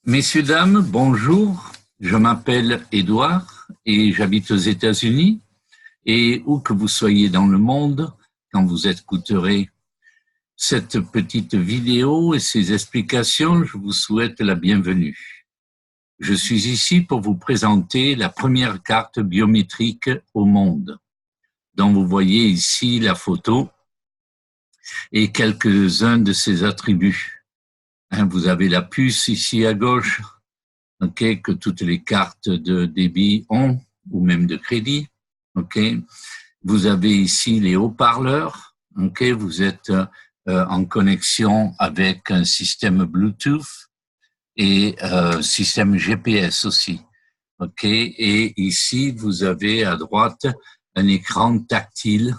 Messieurs, dames, bonjour. Je m'appelle Édouard et j'habite aux États-Unis. Et où que vous soyez dans le monde, quand vous écouterez cette petite vidéo et ces explications, je vous souhaite la bienvenue. Je suis ici pour vous présenter la première carte biométrique au monde, dont vous voyez ici la photo et quelques-uns de ses attributs. Vous avez la puce ici à gauche, que toutes les cartes de débit ont, ou même de crédit. Vous avez ici les haut-parleurs. Vous êtes en connexion avec un système Bluetooth et système GPS aussi. Et ici, vous avez à droite un écran tactile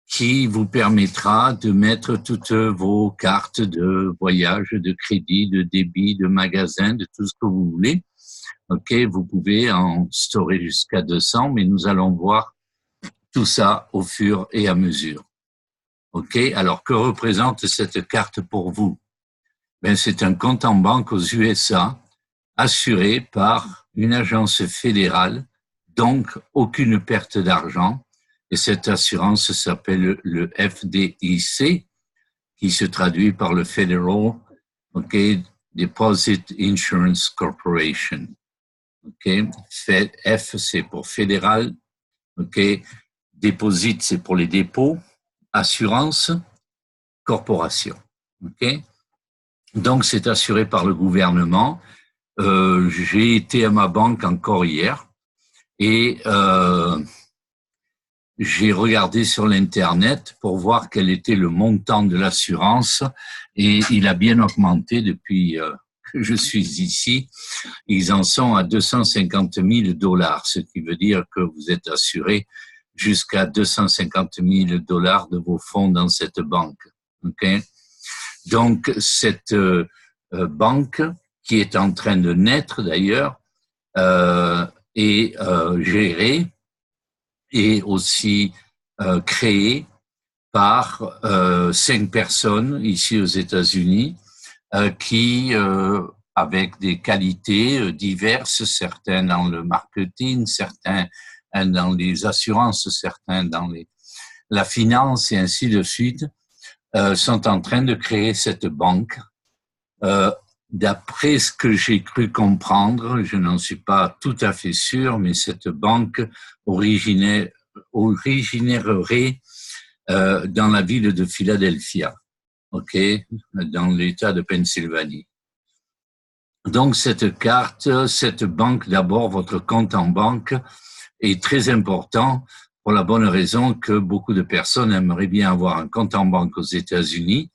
qui vous permettra de mettre toutes vos cartes de voyage, de crédit, de débit, de magasin, de tout ce que vous voulez. Vous pouvez en storer jusqu'à 200, mais nous allons voir tout ça au fur et à mesure. Alors que représente cette carte pour vous? C'est un compte en banque aux USA assuré par une agence fédérale, donc aucune perte d'argent. Et cette assurance s'appelle le FDIC, qui se traduit par le Federal Deposit Insurance Corporation. F, c'est pour fédéral. Deposit, c'est pour les dépôts. Assurance, corporation. Donc, c'est assuré par le gouvernement. J'ai été à ma banque encore hier et j'ai regardé sur l'Internet pour voir quel était le montant de l'assurance et il a bien augmenté depuis que je suis ici. Ils en sont à $250 000, ce qui veut dire que vous êtes assuré jusqu'à $250 000 de vos fonds dans cette banque. Donc, cette banque, qui est en train de naître d'ailleurs, est gérée et aussi créée par 5 personnes ici aux États-Unis qui, avec des qualités diverses, certains dans le marketing, certains dans les assurances, certains dans la finance et ainsi de suite, sont en train de créer cette banque. D'après ce que j'ai cru comprendre, je n'en suis pas tout à fait sûr, mais cette banque originaire dans la ville de Philadelphia, dans l'État de Pennsylvanie. Donc cette carte, cette banque, d'abord votre compte en banque est très important pour la bonne raison que beaucoup de personnes aimeraient bien avoir un compte en banque aux États-Unis.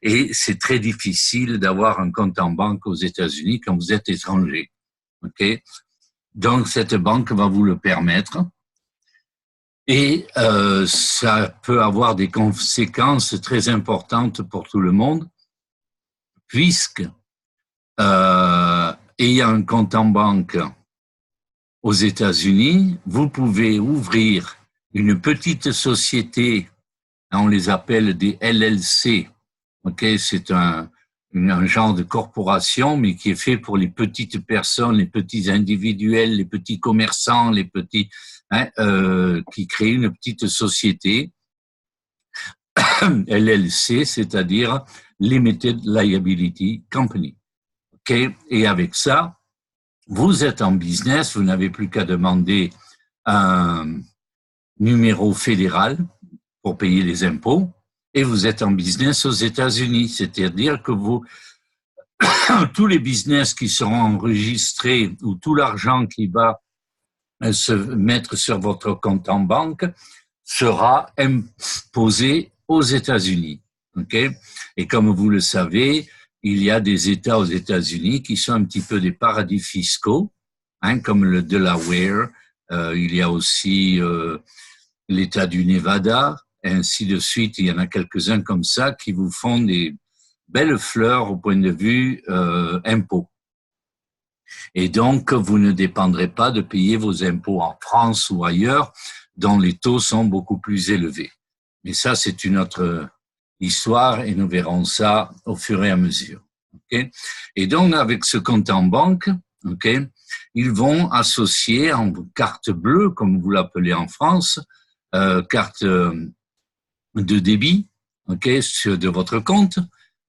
Et c'est très difficile d'avoir un compte en banque aux États-Unis quand vous êtes étranger. Donc, cette banque va vous le permettre. Et ça peut avoir des conséquences très importantes pour tout le monde, puisque ayant un compte en banque aux États-Unis, vous pouvez ouvrir une petite société. On les appelle des LLC. C'est un genre de corporation, mais qui est fait pour les petites personnes, les petits individuels, les petits commerçants, les petits qui créent une petite société. LLC, c'est-à-dire Limited Liability Company. Et avec ça, vous êtes en business, vous n'avez plus qu'à demander un numéro fédéral pour payer les impôts, et vous êtes en business aux États-Unis, c'est-à-dire que tous les business qui seront enregistrés ou tout l'argent qui va se mettre sur votre compte en banque sera imposé aux États-Unis. Et comme vous le savez, il y a des États aux États-Unis qui sont un petit peu des paradis fiscaux, comme le Delaware, il y a aussi l'État du Nevada, et ainsi de suite. Il y en a quelques-uns comme ça qui vous font des belles fleurs au point de vue impôts. Et donc, vous ne dépendrez pas de payer vos impôts en France ou ailleurs, dont les taux sont beaucoup plus élevés. Mais ça, c'est une autre histoire et nous verrons ça au fur et à mesure. Okay? Et donc, avec ce compte en banque, okay, ils vont associer en carte bleue, comme vous l'appelez en France, carte de débit, okay, de votre compte,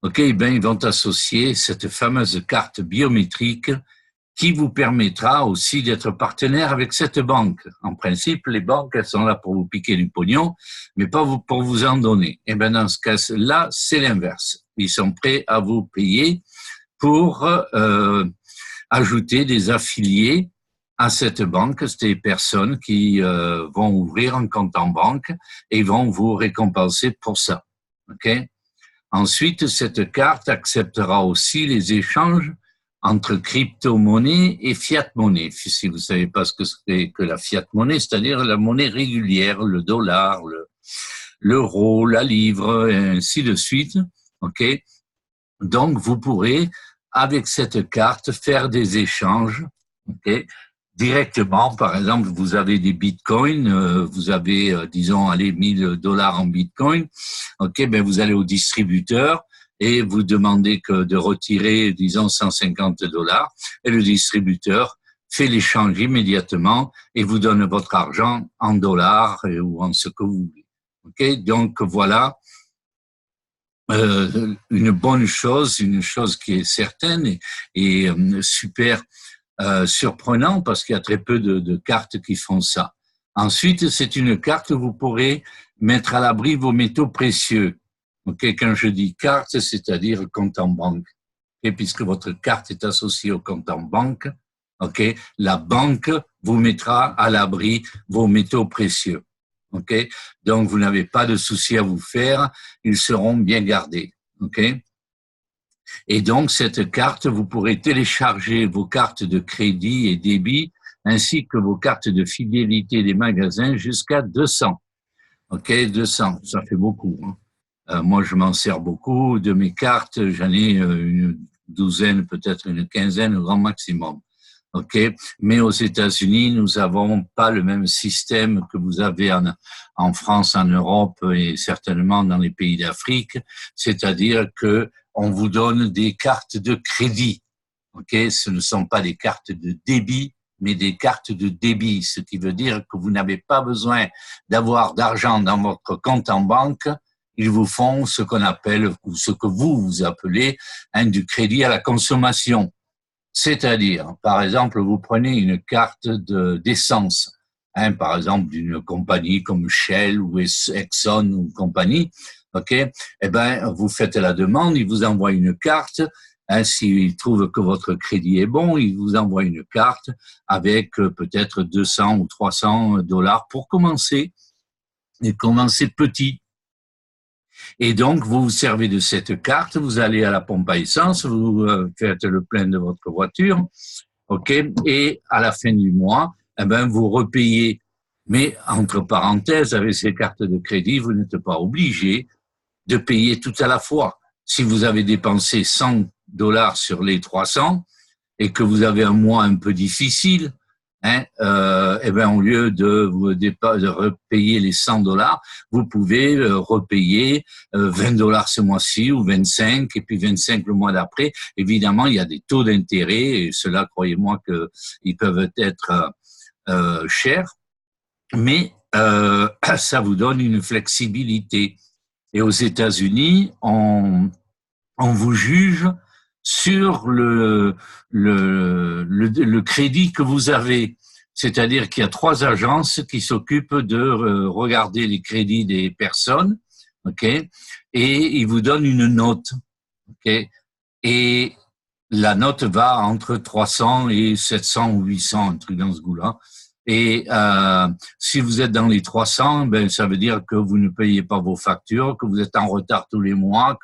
okay, ben, ils vont associer cette fameuse carte biométrique qui vous permettra aussi d'être partenaire avec cette banque. En principe, les banques, elles sont là pour vous piquer du pognon, mais pas pour vous en donner. Et bien, dans ce cas-là, c'est l'inverse. Ils sont prêts à vous payer pour ajouter des affiliés à cette banque. C'est des personnes qui vont ouvrir un compte en banque et vont vous récompenser pour ça. Okay? Ensuite, cette carte acceptera aussi les échanges entre crypto-monnaie et fiat-monnaie. Si vous ne savez pas ce que c'est que la fiat-monnaie, c'est-à-dire la monnaie régulière, le dollar, l'euro, la livre, et ainsi de suite. Okay? Donc, vous pourrez, avec cette carte, faire des échanges, okay, directement. Par exemple, vous avez des bitcoins, vous avez, disons, allez, $1000 en bitcoin. Ok, ben vous allez au distributeur et vous demandez de retirer, disons, $150, et le distributeur fait l'échange immédiatement et vous donne votre argent en dollars ou en ce que vous voulez. Ok, donc voilà. Une bonne chose, une chose qui est certaine et super surprenant parce qu'il y a très peu de cartes qui font ça. Ensuite, c'est une carte où vous pourrez mettre à l'abri vos métaux précieux. Okay, quand je dis carte, c'est-à-dire compte en banque. Okay, puisque votre carte est associée au compte en banque, okay, la banque vous mettra à l'abri vos métaux précieux. Okay, donc vous n'avez pas de souci à vous faire, ils seront bien gardés. Okay. Et donc, cette carte, vous pourrez télécharger vos cartes de crédit et débit, ainsi que vos cartes de fidélité des magasins jusqu'à 200. OK, 200, ça fait beaucoup. Hein. Moi, je m'en sers beaucoup. De mes cartes, j'en ai une douzaine, peut-être une quinzaine au grand maximum. OK, mais aux États-Unis, nous n'avons pas le même système que vous avez en France, en Europe et certainement dans les pays d'Afrique, c'est-à-dire que on vous donne des cartes de crédit. OK, ce ne sont pas des cartes de débit, mais des cartes de débit, ce qui veut dire que vous n'avez pas besoin d'avoir d'argent dans votre compte en banque. Ils vous font ce qu'on appelle, ou ce que vous appelez, du crédit à la consommation. C'est-à-dire, par exemple, vous prenez une carte d'essence, par exemple d'une compagnie comme Shell ou Exxon ou compagnie, ok, eh ben vous faites la demande, ils vous envoient une carte. S'ils trouvent que votre crédit est bon, ils vous envoient une carte avec peut-être 200 ou $300 pour commencer et commencer petit. Et donc, vous vous servez de cette carte, vous allez à la pompe à essence, vous faites le plein de votre voiture, ok, et à la fin du mois, eh ben, vous repayez. Mais entre parenthèses, avec ces cartes de crédit, vous n'êtes pas obligé de payer tout à la fois. Si vous avez dépensé $100 sur les 300 et que vous avez un mois un peu difficile, eh ben, au lieu de repayer les $100, vous pouvez repayer $20 ce mois-ci ou 25 et puis 25 le mois d'après. Évidemment, il y a des taux d'intérêt et cela, croyez-moi, que ils peuvent être chers, mais ça vous donne une flexibilité. Et aux États-Unis, on vous juge sur le crédit que vous avez. C'est-à-dire qu'il y a 3 agences qui s'occupent de regarder les crédits des personnes, ok, et ils vous donnent une note, ok, et la note va entre 300 et 700 ou 800, un truc dans ce goût-là. Et si vous êtes dans les 300, ben ça veut dire que vous ne payez pas vos factures, que vous êtes en retard tous les mois,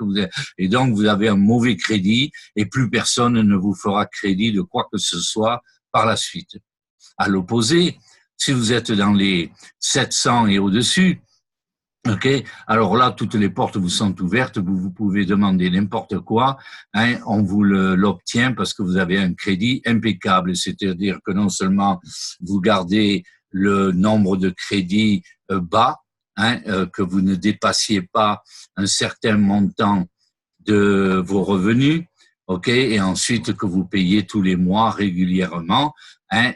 et donc vous avez un mauvais crédit et plus personne ne vous fera crédit de quoi que ce soit par la suite. À l'opposé, si vous êtes dans les 700 et au-dessus, ok, alors là, toutes les portes vous sont ouvertes, vous pouvez demander n'importe quoi, on vous l'obtient parce que vous avez un crédit impeccable, c'est-à-dire que non seulement vous gardez le nombre de crédits bas, que vous ne dépassiez pas un certain montant de vos revenus, ok, et ensuite que vous payez tous les mois régulièrement, hein,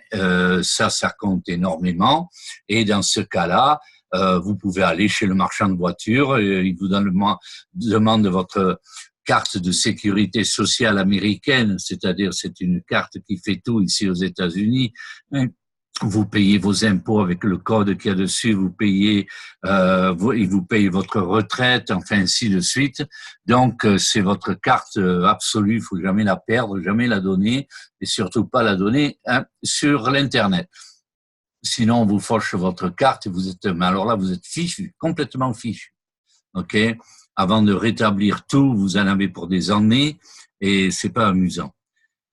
ça compte énormément. Et dans ce cas-là, vous pouvez aller chez le marchand de voitures, il vous demande votre carte de sécurité sociale américaine, c'est-à-dire c'est une carte qui fait tout ici aux États-Unis. Hein. Vous payez vos impôts avec le code qu'il y a dessus, vous payez, il vous paye votre retraite, enfin ainsi de suite. Donc c'est votre carte absolue, il faut jamais la perdre, jamais la donner, et surtout pas la donner hein, sur l'internet. Sinon on vous fauche votre carte et vous êtes, mais alors là vous êtes fichu, complètement fichu. Ok, avant de rétablir tout, vous en avez pour des années et c'est pas amusant.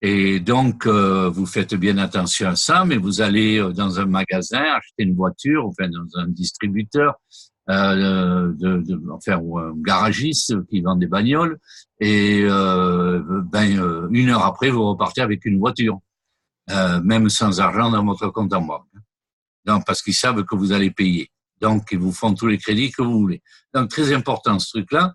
Et donc, vous faites bien attention à ça, mais vous allez dans un magasin acheter une voiture, enfin dans un distributeur, enfin ou un garagiste qui vend des bagnoles, et une heure après, vous repartez avec une voiture, même sans argent dans votre compte en banque. Donc, parce qu'ils savent que vous allez payer. Donc, ils vous font tous les crédits que vous voulez. Donc, très important ce truc-là.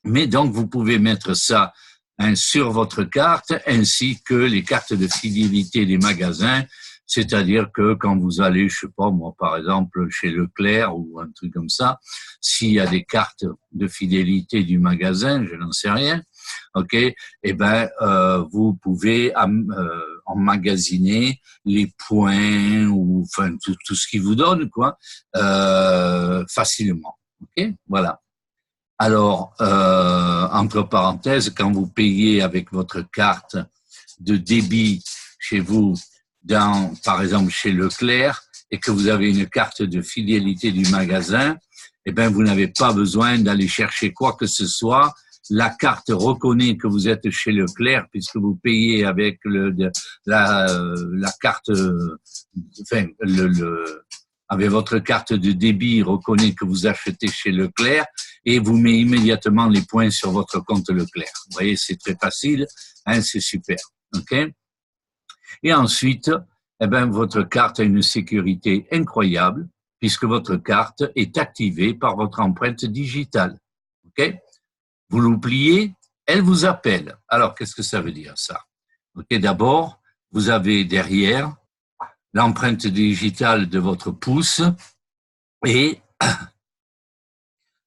Mais donc, vous pouvez mettre ça hein, sur votre carte, ainsi que les cartes de fidélité des magasins. C'est-à-dire que quand vous allez, je sais pas moi, par exemple, chez Leclerc ou un truc comme ça, s'il y a des cartes de fidélité du magasin, je n'en sais rien, ok, eh ben, vous pouvez emmagasiner les points ou enfin tout ce qu'ils vous donnent, quoi, facilement. Ok, voilà. Alors, entre parenthèses, quand vous payez avec votre carte de débit chez vous, par exemple chez Leclerc, et que vous avez une carte de fidélité du magasin, eh ben vous n'avez pas besoin d'aller chercher quoi que ce soit. La carte reconnaît que vous êtes chez Leclerc puisque vous payez avec la carte, enfin avec votre carte de débit, reconnaît que vous achetez chez Leclerc et vous met immédiatement les points sur votre compte Leclerc. Vous voyez, c'est très facile, hein, c'est super. Ok. Et ensuite, eh ben, votre carte a une sécurité incroyable puisque votre carte est activée par votre empreinte digitale. Ok. Vous l'oubliez, elle vous appelle. Alors, qu'est-ce que ça veut dire ça? Ok. D'abord, vous avez derrière l'empreinte digitale de votre pouce et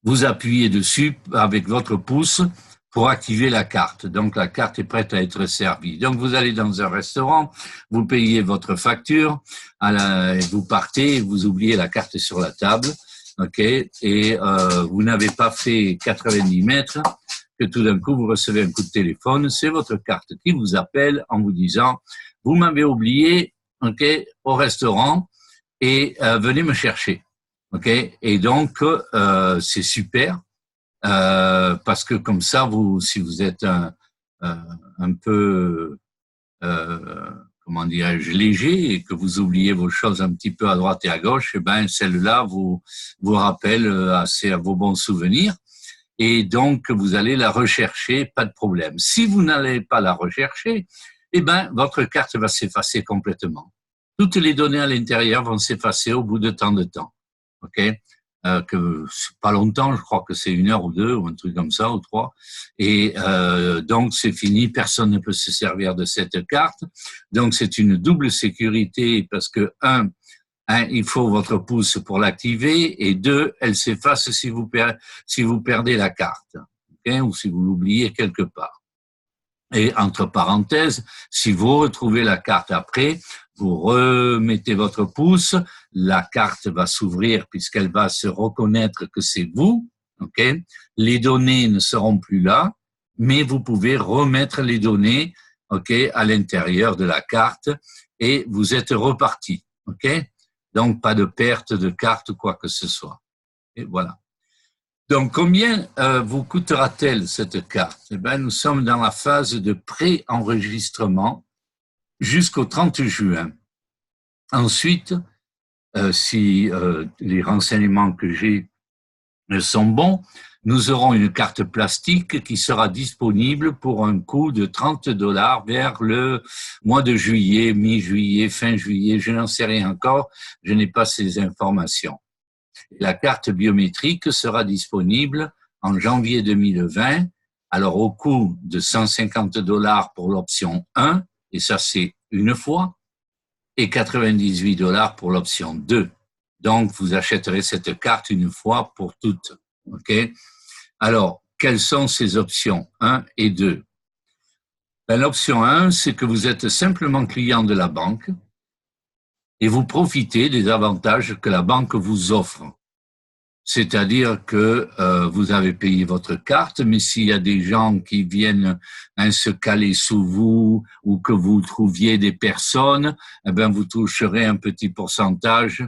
vous appuyez dessus avec votre pouce pour activer la carte. Donc, la carte est prête à être servie. Donc, vous allez dans un restaurant, vous payez votre facture, vous partez, vous oubliez la carte sur la table, ok, et vous n'avez pas fait 90 mètres que tout d'un coup, vous recevez un coup de téléphone, c'est votre carte qui vous appelle en vous disant « Vous m'avez oublié, ok, au restaurant et venez me chercher. » Ok, et donc c'est super parce que comme ça, si vous êtes un peu comment dirais-je léger et que vous oubliez vos choses un petit peu à droite et à gauche, eh ben celle-là vous rappelle assez à vos bons souvenirs et donc vous allez la rechercher, pas de problème. Si vous n'allez pas la rechercher, eh ben votre carte va s'effacer complètement. Toutes les données à l'intérieur vont s'effacer au bout de tant de temps. Ok, que c'est pas longtemps, je crois que c'est 1 heure ou 2 ou un truc comme ça ou 3. Et donc c'est fini, personne ne peut se servir de cette carte. Donc c'est une double sécurité parce que il faut votre pouce pour l'activer et 2, elle s'efface si vous perdez la carte, okay, ou si vous l'oubliez quelque part. Et entre parenthèses, si vous retrouvez la carte après, vous remettez votre pouce, la carte va s'ouvrir puisqu'elle va se reconnaître que c'est vous, ok? Les données ne seront plus là, mais vous pouvez remettre les données, ok, à l'intérieur de la carte et vous êtes reparti, ok? Donc pas de perte de carte ou quoi que ce soit. Et voilà. Donc, combien vous coûtera-t-elle cette carte? Eh bien, nous sommes dans la phase de pré-enregistrement jusqu'au 30 juin. Ensuite, si les renseignements que j'ai sont bons, nous aurons une carte plastique qui sera disponible pour un coût de $30 vers le mois de juillet, mi-juillet, fin juillet, je n'en sais rien encore, je n'ai pas ces informations. La carte biométrique sera disponible en janvier 2020 alors au coût de 150 $ pour l'option 1, et ça c'est une fois, et 98 $ pour l'option 2. Donc, vous achèterez cette carte une fois pour toutes. OK? Alors, quelles sont ces options 1 et 2? L'option 1, c'est que vous êtes simplement client de la banque et vous profitez des avantages que la banque vous offre. C'est-à-dire que vous avez payé votre carte, mais s'il y a des gens qui viennent se caler sous vous ou que vous trouviez des personnes, eh ben vous toucherez un petit pourcentage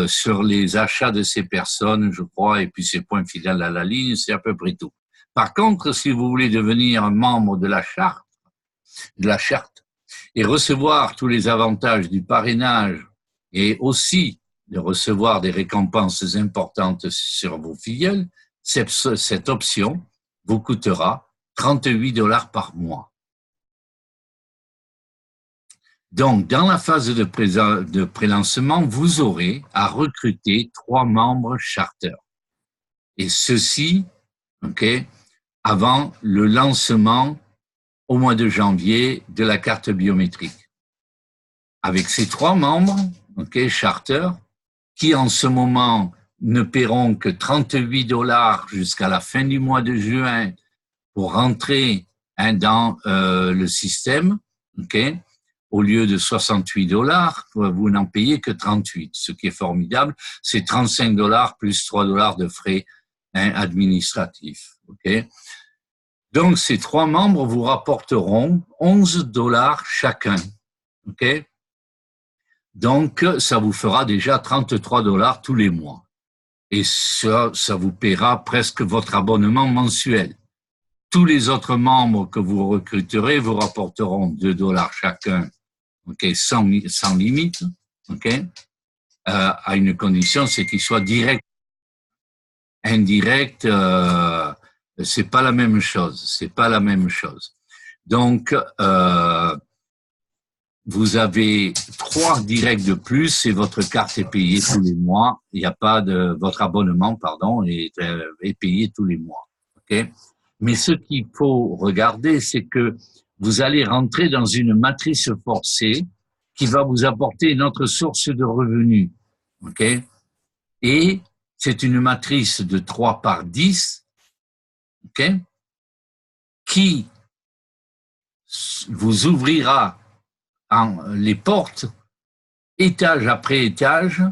sur les achats de ces personnes, je crois, et puis ces points fidèles à la ligne, c'est à peu près tout. Par contre, si vous voulez devenir un membre de la charte et recevoir tous les avantages du parrainage et aussi de recevoir des récompenses importantes sur vos filleuls, cette option vous coûtera 38 $ par mois. Donc, dans la phase de prélancement, vous aurez à recruter 3 membres charter. Et ceci, avant le lancement au mois de janvier de la carte biométrique. Avec ces 3 membres, charter, qui en ce moment ne paieront que 38 $ jusqu'à la fin du mois de juin pour rentrer dans le système, au lieu de 68 $, vous n'en payez que 38, ce qui est formidable. C'est 35 $ plus 3 $ de frais administratifs. Donc, ces 3 membres vous rapporteront 11 $ chacun. Donc, ça vous fera déjà 33 $ tous les mois. Et ça vous paiera presque votre abonnement mensuel. Tous les autres membres que vous recruterez vous rapporteront 2 $ chacun, sans limite, à une condition, c'est qu'ils soient directs. Indirect, c'est pas la même chose. Donc, vous avez 3 directs de plus et votre carte est payée tous les mois. Il n'y a pas de votre abonnement, est payé tous les mois. Mais ce qu'il faut regarder, c'est que vous allez rentrer dans une matrice forcée qui va vous apporter une autre source de revenus. Et c'est une matrice de 3 par 10, qui vous ouvrira les portes, étage après étage,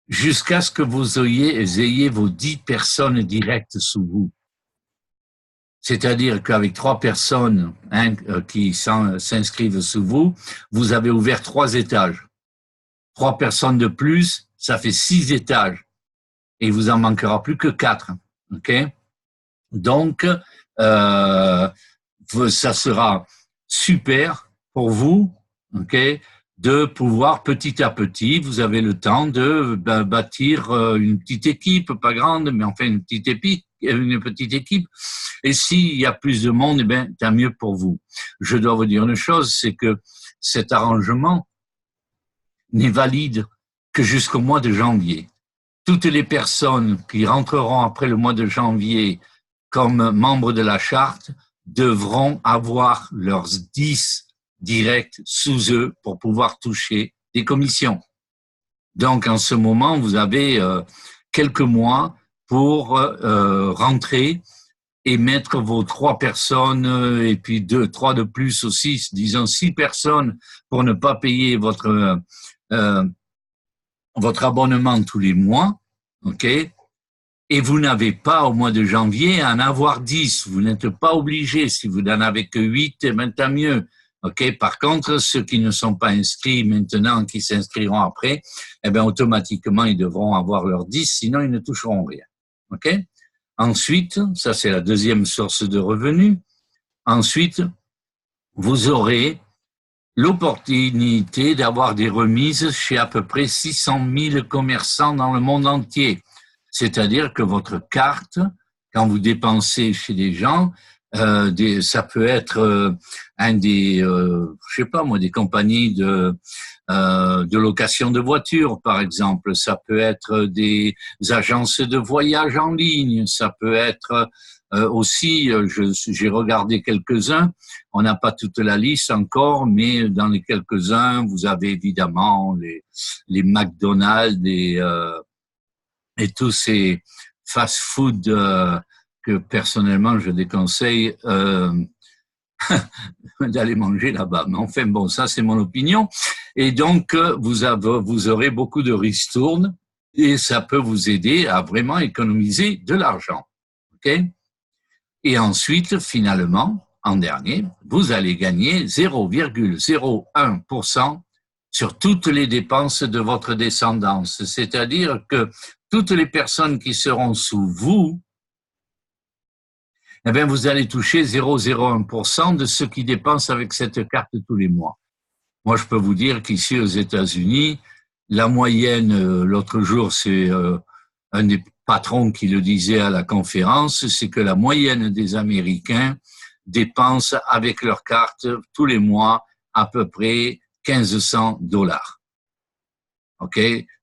jusqu'à ce que vous ayez vos 10 personnes directes sous vous. C'est-à-dire qu'avec 3 personnes qui s'inscrivent sous vous, vous avez ouvert 3 étages. 3 personnes de plus, ça fait 6 étages. Et il vous en manquera plus que 4. Donc, ça sera super pour vous, de pouvoir petit à petit, vous avez le temps de bâtir une petite équipe, pas grande, mais enfin une petite équipe. Et s'il y a plus de monde, tant mieux pour vous. Je dois vous dire une chose, c'est que cet arrangement n'est valide que jusqu'au mois de janvier. Toutes les personnes qui rentreront après le mois de janvier comme membres de la charte devront avoir leurs 10 directs sous eux pour pouvoir toucher des commissions. Donc, en ce moment, vous avez quelques mois pour rentrer et mettre vos 3 personnes et puis 3 de plus aussi, disons 6 personnes pour ne pas payer votre abonnement tous les mois, et vous n'avez pas au mois de janvier à en avoir 10. Vous n'êtes pas obligé. Si vous n'en avez que 8, tant mieux. Par contre, ceux qui ne sont pas inscrits maintenant, qui s'inscriront après, automatiquement, ils devront avoir leurs 10, sinon ils ne toucheront rien. Ensuite, ça c'est la deuxième source de revenus. Ensuite, vous aurez l'opportunité d'avoir des remises chez à peu près 600 000 commerçants dans le monde entier. C'est-à-dire que votre carte, quand vous dépensez chez des gens, ça peut être je sais pas moi, des compagnies de location de voitures, par exemple. Ça peut être des agences de voyage en ligne. Ça peut être aussi, j'ai regardé quelques-uns. On n'a pas toute la liste encore, mais dans les quelques-uns, vous avez évidemment les McDonald's et tous ces fast-food que personnellement je déconseille d'aller manger là-bas. Mais enfin bon, ça c'est mon opinion. Et donc vous aurez beaucoup de ristournes et ça peut vous aider à vraiment économiser de l'argent. Ok? Et ensuite, finalement, en dernier, vous allez gagner 0,01% sur toutes les dépenses de votre descendance. C'est-à-dire que toutes les personnes qui seront sous vous, eh bien, vous allez toucher 0,01% de ce qu'ils dépensent avec cette carte tous les mois. Moi, je peux vous dire qu'ici aux États-Unis, la moyenne, l'autre jour, c'est un des patrons qui le disait à la conférence, c'est que la moyenne des Américains dépensent avec leur carte tous les mois à peu près $1,500. OK?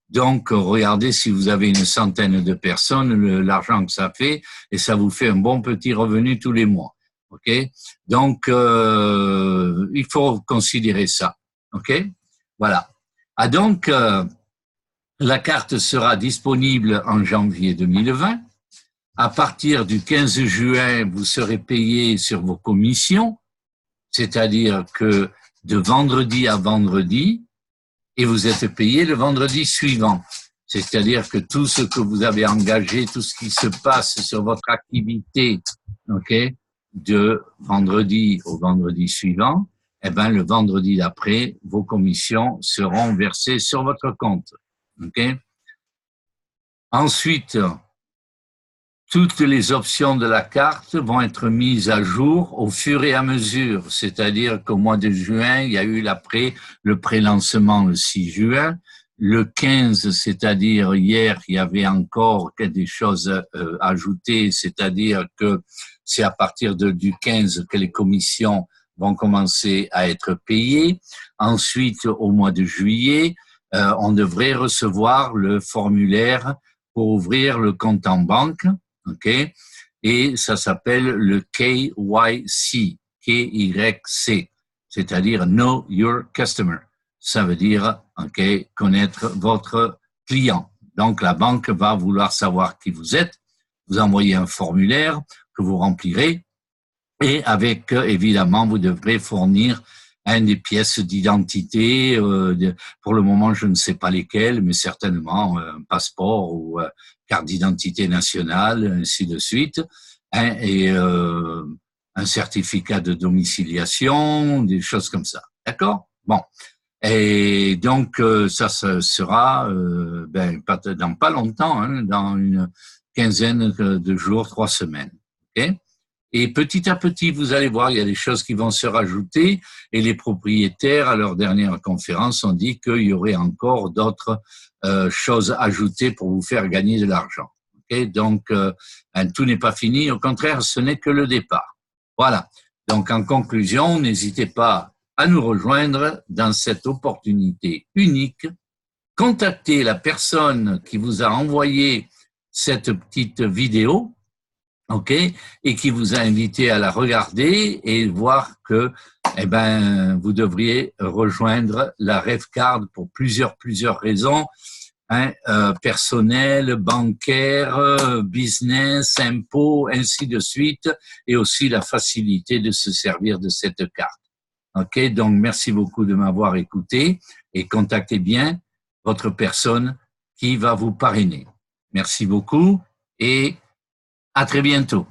Donc, regardez si vous avez une centaine de personnes, l'argent que ça fait, et ça vous fait un bon petit revenu tous les mois. OK? Donc, il faut considérer ça. OK? Voilà. Ah donc, la carte sera disponible en janvier 2020. À partir du 15 juin, vous serez payé sur vos commissions, c'est-à-dire que de vendredi à vendredi, et vous êtes payé le vendredi suivant. C'est-à-dire que tout ce que vous avez engagé, tout ce qui se passe sur votre activité, ok, de vendredi au vendredi suivant, eh ben, le vendredi d'après, vos commissions seront versées sur votre compte. Ok. Ensuite, toutes les options de la carte vont être mises à jour au fur et à mesure. C'est-à-dire qu'au mois de juin, il y a eu le pré-lancement le 6 juin. Le 15, c'est-à-dire hier, il y avait encore des choses ajoutées. C'est-à-dire que c'est à partir du 15 que les commissions vont commencer à être payées. Ensuite, au mois de juillet, on devrait recevoir le formulaire pour ouvrir le compte en banque, ok? Et ça s'appelle le KYC, K-Y-C, c'est-à-dire Know Your Customer. Ça veut dire, ok, connaître votre client. Donc, la banque va vouloir savoir qui vous êtes, vous envoyez un formulaire que vous remplirez et avec, évidemment, vous devrez fournir des pièces d'identité. Pour le moment, je ne sais pas lesquelles, mais certainement un passeport ou carte d'identité nationale, ainsi de suite, et un certificat de domiciliation, des choses comme ça. D'accord? Bon. Et donc, ça sera dans pas longtemps, dans une quinzaine de jours, 3 semaines. OK? Et petit à petit, vous allez voir, il y a des choses qui vont se rajouter et les propriétaires, à leur dernière conférence, ont dit qu'il y aurait encore d'autres choses ajoutées pour vous faire gagner de l'argent. Okay? Donc, tout n'est pas fini. Au contraire, ce n'est que le départ. Voilà. Donc, en conclusion, n'hésitez pas à nous rejoindre dans cette opportunité unique. Contactez la personne qui vous a envoyé cette petite vidéo, ok, et qui vous a invité à la regarder et voir que, eh ben, vous devriez rejoindre la RevCard pour plusieurs raisons, personnelles, bancaires, business, impôts, ainsi de suite, et aussi la facilité de se servir de cette carte. Ok, donc merci beaucoup de m'avoir écouté et contactez bien votre personne qui va vous parrainer. Merci beaucoup et à très bientôt.